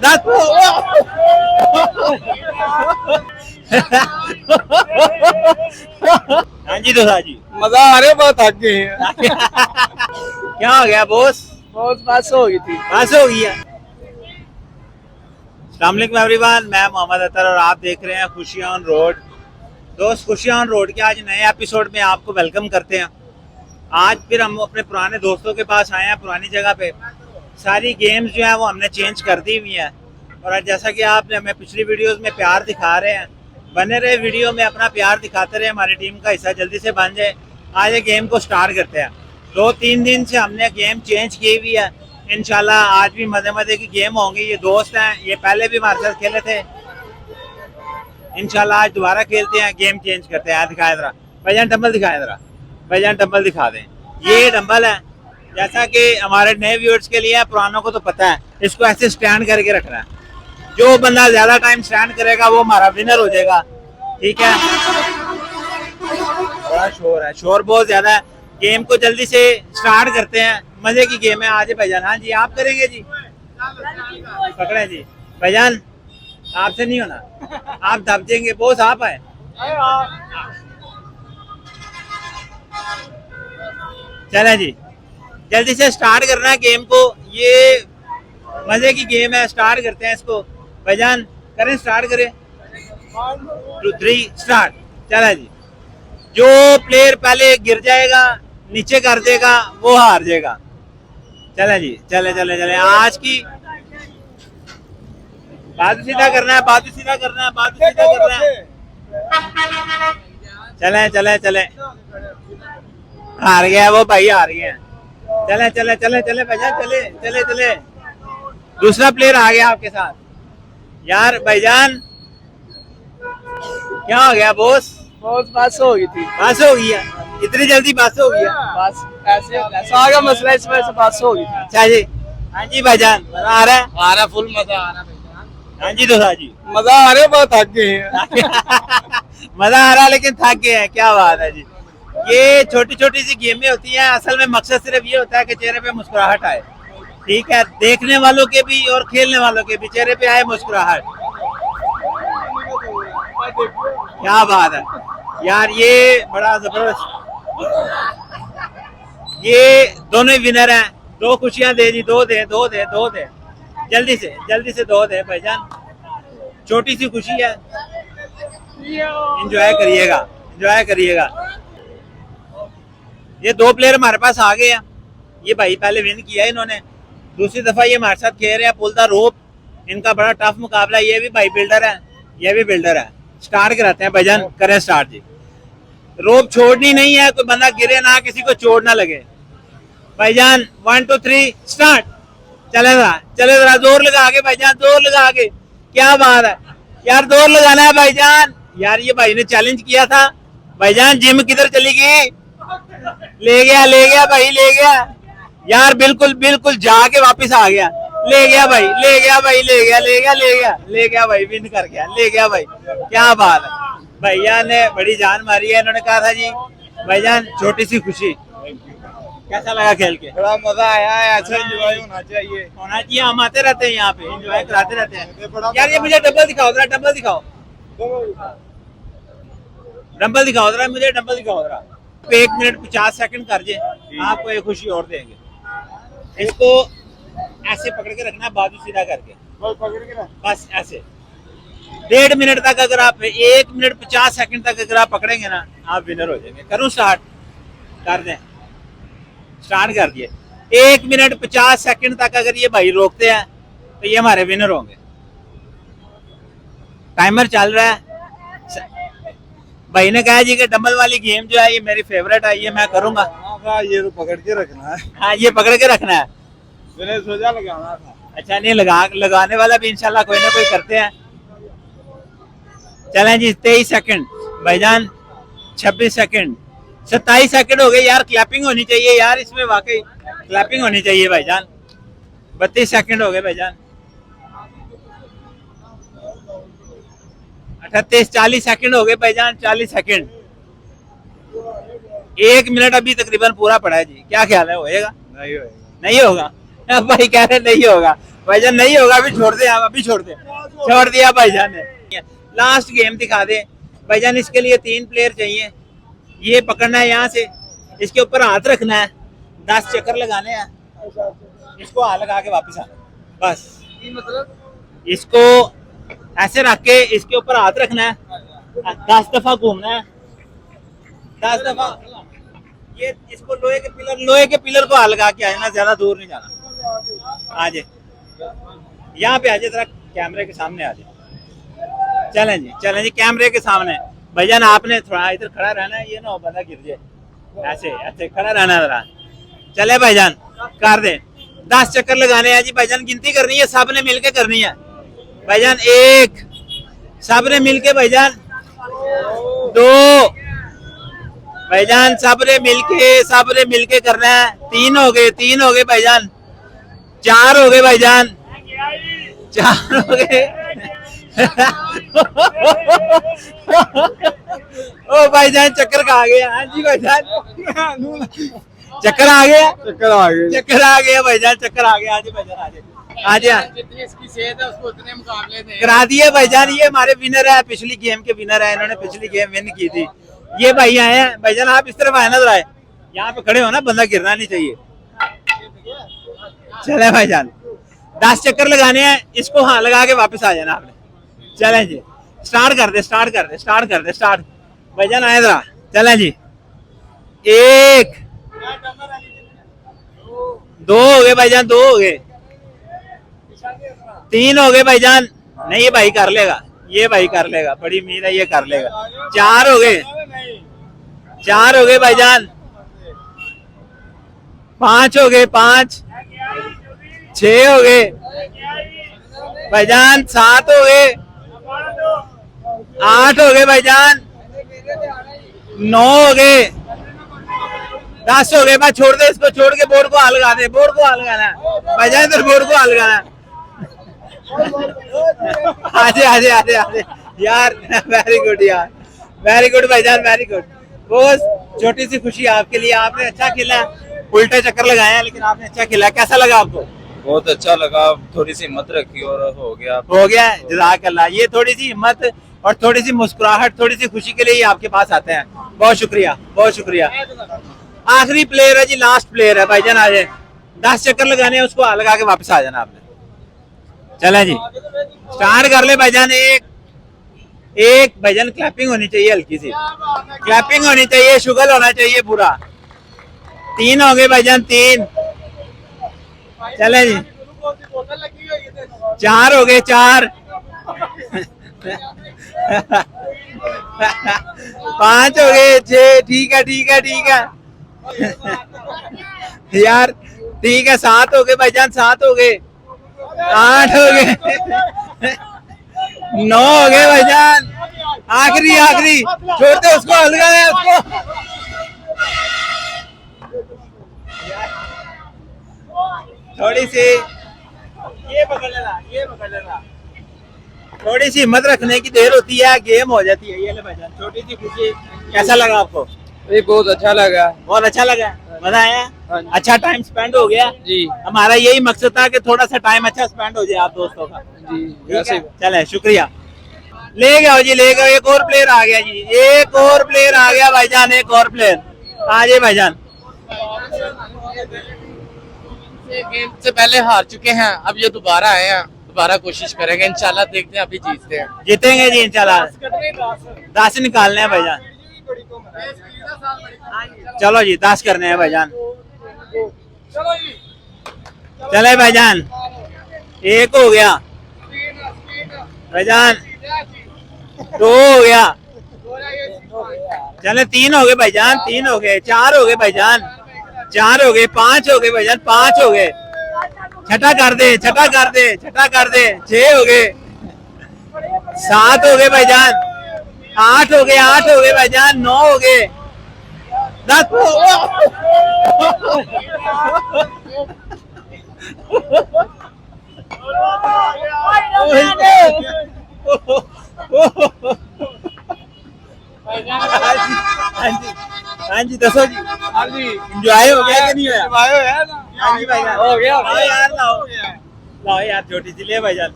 10। हाँ जी दोसा जी, मजा आ रहा है, बहुत थक गए हैं। क्या हो गया बॉस? बहुत बस हो गई थी। बस हो गया। अस्सलाम वालेकुम एवरीवन, मैं मोहम्मद अतर और आप देख रहे हैं खुशियां ऑन रोड। दोस्त, खुशियां ऑन रोड के आज नए एपिसोड में आपको वेलकम करते हैं। आज फिर हम अपने पुराने दोस्तों के पास आए हैं, पुरानी जगह पे। सारी गेम्स जो है वो हमने चेंज कर दी हुई हैं और आज जैसा कि आपने हमें पिछली वीडियोस में प्यार दिखा रहे हैं, बने रहे वीडियो में, अपना प्यार दिखाते रहे, हमारी टीम का हिस्सा जल्दी से बन जाए। आज ये गेम को स्टार्ट करते हैं। 2-3 दिन से हमने गेम चेंज की हुई है। इंशाल्लाह आज भी मजे मजे की गेम होंगी। ये दोस्त हैं, ये पहले भी हमारे साथ खेले थे। इंशाल्लाह आज दोबारा खेलते हैं, गेम चेंज करते हैं। दिखाए जरा भाईजान, डंबल दिखाए जरा भाईजान, डंबल दिखा दें। ये डंबल है, जैसा कि हमारे नए व्यूअर्स के लिए है, पुरानों को तो पता है। इसको ऐसे स्टैंड करके रखना है। जो बंदा ज्यादा टाइम स्टैंड करेगा वो हमारा विनर हो जाएगा। ठीक है, बड़ा शोर है, शोर बहुत ज्यादा है। गेम को जल्दी से स्टार्ट करते हैं, मजे की गेम है। आज भाईजान, हाँ जी आप करेंगे जी, पकड़े जी भाईजान, आपसे नहीं होना, आप दब जाएंगे। बॉस आप आए, चले जी, जल्दी से स्टार्ट करना है गेम को। ये मजे की गेम है, स्टार्ट करते हैं इसको। भाईजान करें, स्टार्ट करें। 1 2 3 स्टार्ट। चला जी, जो प्लेयर पहले गिर जाएगा, नीचे कर देगा, वो हार जाएगा। चले जी, चले चले चले। आज की बाजू सीधा करना है, बाजू सीधा करना है, बाजू सीधा करना है। चले चले चले, हार गया वो भाई, हार गया। चले चले चले चले भाईजान, चले चले चले। दूसरा प्लेयर आ गया आपके साथ। यार भाईजान, क्या हो गया बॉस? बहुत बस हो गई थी। बस हो गया, इतनी जल्दी बस हो गया? बस ऐसे ऐसा आ गया मसला, इस वजह से बस हो गई थी। अच्छा जी, हाँ जी भाईजान, मजा आ रहा है? आ रहा, फुल मजा आ रहा है। हाँ जी दोसा जी, मजा आ रहा है, बहुत थक गए हैं। मजा आ रहा है लेकिन थक गए हैं। क्या बात है जी। ये छोटी छोटी सी गेमें होती हैं, असल में मकसद सिर्फ ये होता है कि चेहरे पे मुस्कुराहट आए। ठीक है, देखने वालों के भी और खेलने वालों के भी चेहरे पे आए मुस्कुराहट। क्या बात है यार, ये बड़ा जबरदस्त। ये दोनों विनर हैं। 2 खुशियां दे दी, 2 दे, 2 दे, 2 दे, जल्दी से 2 दे भाईजान। छोटी सी खुशी है, एंजॉय करिएगा, एंजॉय करिएगा। ये 2 प्लेयर हमारे पास आ गए हैं। ये भाई पहले विन किया है इन्होंने, दूसरी दफा ये हमारे साथ खेल रहे हैं। पुल द रोप, इनका बड़ा टफ मुकाबला। ये भी भाई बिल्डर है, ये भी बिल्डर है। स्टार्ट कराते हैं भाईजान, करें स्टार्ट जी। रोप छोड़नी नहीं है, कोई बंदा गिरे ना, किसी को चोट ना लगे। भाईजान 1 2 3 स्टार्ट। चले जरा जोर लगा के भाईजान, जोर लगा के। क्या बात है यार, जोर लगाना है भाईजान। यार ये भाई ने चैलेंज किया था। भाईजान जिम किधर चली गई? ले गया भाई, ले गया यार, बिल्कुल बिल्कुल जाके वापस आ गया। ले गया भाई, ले गया भाई, ले गया ले गया ले गया ले गया भाई, विन कर गया, ले गया भाई। क्या बात है, भैया ने बड़ी जान मारी है। इन्होंने कहा था जी भाईजान, छोटी सी खुशी। कैसा लगा खेल के? बड़ा मजा आया है, ऐसा एंजॉय होना चाहिए। हम आते रहते हैं यहाँ पे, एंजॉय कराते रहते हैं। यार ये मुझे डबल दिखाओ जरा, डबल दिखाओ, डबल दिखाओ जरा, मुझे डबल दिखाओ जरा। 1 मिनट 50 सेकंड कर जे, आपको एक खुशी और देंगे। इसको ऐसे पकड़ के रखना, बाजू सीधा करके, बस ऐसे। 1.5 मिनट तक अगर आप, 1 मिनट 50 सेकंड तक अगर आप पकड़ेंगे ना, आप विनर हो जाएंगे। करूं स्टार्ट? कर दें, स्टार्ट कर दिए। 1 मिनट 50 सेकंड तक अगर ये भाई रोकते हैं तो ये हमारे विनर होंगे। टाइमर चल रहा है। भाई ने कहा जी कि डंबल वाली गेम जो है ये मेरी फेवरेट है, ये मैं करूंगा। ये तो पकड़ के रखना है। हाँ, ये पकड़ के रखना है। मैंने सोचा लगाना था। अच्छा, नहीं लगाने वाला भी इंशाल्लाह कोई ना कोई करते हैं। चलें जी, 23 सेकंड भाईजान, 26 सेकंड, 27 सेकंड हो गए। यार क्लैपिंग होनी चाहिए यार, इसमें वाकई क्लैपिंग होनी चाहिए भाईजान। 32 सेकंड हो गए भाईजान, 38, 40 सेकंड हो गए भाईजान, 40 सेकंड। 1 मिनट अभी तकरीबन पूरा पड़ा है जी। क्या ख्याल है, होएगा? नहीं होगा। नहीं होगा? भाई कह रहे नहीं होगा। भाईजान नहीं होगा, अभी छोड़ दे, आप अभी छोड़ दे, छोड़ दिया भाईजान ने। लास्ट गेम दिखा दे भाईजान। इसके लिए 3 प्लेयर चाहिए। ये पकड़ना है यहाँ से, इसके ऊपर हाथ रखना है, 10 चक्कर लगाने हैं, इसको हाथ लगा के वापस आना, बस। मतलब इसको ऐसे रख के इसके ऊपर हाथ रखना है, 10 दफा घूमना है, 10 दफा। ये इसको लोहे के पिलर को हाथ लगा के आए ना, ज्यादा दूर नहीं जाना। आ जाए यहाँ पे, आ जाए जरा कैमरे के सामने आ जाए। चलें जी कैमरे के सामने। भाईजान आपने थोड़ा इधर खड़ा रहना है, ये ना हो बंदा गिर जाए, ऐसे ऐसे खड़ा रहना जरा। चले भाईजान कर दे, 10 चक्कर लगाने हैं जी भाईजान। गिनती करनी है, सबने मिलके करनी है भाईजान। 1, सबने मिलके भाईजान। 2 भाईजान, सबने मिलके करना है। 3 हो गए भाईजान। 4 हो गए भाईजान, 4 हो गए। ओ भाईजान चक्कर का आ गया। हाँ जी भाईजान, चक्कर आ गया भाईजान, चक्कर आ गया। हाँ जी भाईजान, आ जाए। जितनी इसकी सेहत है उसको उतने मुकाबले दें। करा दिए भाईजान। ये हमारे विनर है, पिछली गेम के विनर है, इन्होंने पिछली गेम विन की थी। ये भाई आए हैं भाईजान, आप इस तरफ आए ना, जरा यहाँ पे खड़े हो ना, बंदा गिरना नहीं चाहिए। चले भाईजान, 10 चक्कर लगाने हैं, इसको हाँ लगा के वापस आ जाना आपने। चलें जी, स्टार्ट कर दे। भाईजान आए जरा, चलें जी। 1, 2 हो गए भाईजान, 2 हो गए। 3 हो गए भाईजान। नहीं, ये भाई कर लेगा, बड़ी उम्मीद है ये कर लेगा। 4 हो गए भाईजान। 5 हो गए, 6 हो गए भाईजान। 7 हो गए, 8 हो गए भाईजान। 9 हो गए, 10 हो गए। बस छोड़ दे इसको, छोड़ के बोर्ड को हाथ लगा दे, बोर्ड को हाथ लगाना है भाईजान, इधर बोर्ड को हाथ लगाना है। आजे यार, वेरी गुड यार, वेरी गुड भाईजान, वेरी गुड। बहुत छोटी सी खुशी आपके लिए, आपने अच्छा खेला, उल्टे चक्कर लगाए हैं, लेकिन आपने अच्छा खेला। कैसा लगा आपको? बहुत अच्छा लगा, थोड़ी सी हिम्मत रखी और हो गया। जज़ाकल्लाह। ये थोड़ी सी हिम्मत और थोड़ी सी मुस्कुराहट, थोड़ी सी खुशी के लिए ही आपके पास आते हैं। बहुत शुक्रिया। आखिरी प्लेयर है जी, लास्ट प्लेयर है भाईजान। आ जाए, 10 चक्कर लगाने हैं, उसको हाथ लगा के वापस आ जाना आपने। चले जी, स्टार्ट कर ले भाईजान। एक भाईजान, क्लैपिंग होनी चाहिए, हल्की सी क्लैपिंग होनी चाहिए, शुगल होना चाहिए पूरा। 3 हो गए भाईजान, 3। चले जी, 4 हो गए, 4। 5 हो गए, 6। ठीक है यार, ठीक है। 7 हो गए भाईजान, 7 हो गए। 8 हो गए, 9 हो गए भाईजान। आखिरी छोड़ते उसको, हल्का है उसको। थोड़ी सी ये पकड़ लेना। थोड़ी सी हिम्मत रखने की देर होती है, गेम हो जाती है। ये ले भाईजान, छोटी सी खुशी। कैसा लगा आपको? ये बहुत अच्छा लगा, मजा आया। अच्छा टाइम स्पेंड हो गया जी। हमारा यही मकसद था कि थोड़ा सा टाइम अच्छा स्पेंड हो जाए आप दोस्तों का जी। चले, शुक्रिया। ले गया एक और प्लेयर आ गया जी, भाईजान। एक और प्लेयर आ जाए भाईजान। गेम से पहले हार चुके हैं, अब ये दोबारा आए हैं, दोबारा कोशिश करेंगे, इंशाल्लाह। देखते हैं, अभी जीतते हैं, जीतेंगे जी इंशाल्लाह। 10 निकालने हैं भाईजान। चलो जी, 10 करने हैं भाईजान। चले भाईजान, 1 हो गया भाईजान, 2 हो गया। चले, 3 हो गए भाईजान, 3 हो गए। 4 हो गए भाईजान, 4 हो गए। 5 हो गए भाईजान, 5 हो गए। छठा कर दे। 6 हो गए, 7 हो गए भाईजान। 8 हो गए भाईजान। 9 हो गए, 10 हाँ जी, दसो जी। इंजॉय हो गया कि नहीं होया? हो गया हाँ जी भाईजान, हो गया यार। लाओ यार छोटी सी ले भाईजान,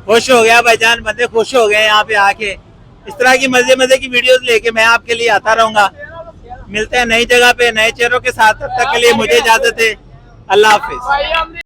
खुश हो गया भाईजान, बंदे खुश हो गए यहाँ पे आके। इस तरह की मजे मजे की वीडियोस लेके मैं आपके लिए आता रहूंगा। मिलते हैं नई जगह पे नए चेहरों के साथ, तब तक के लिए मुझे इजाजत है। अल्लाह हाफिज।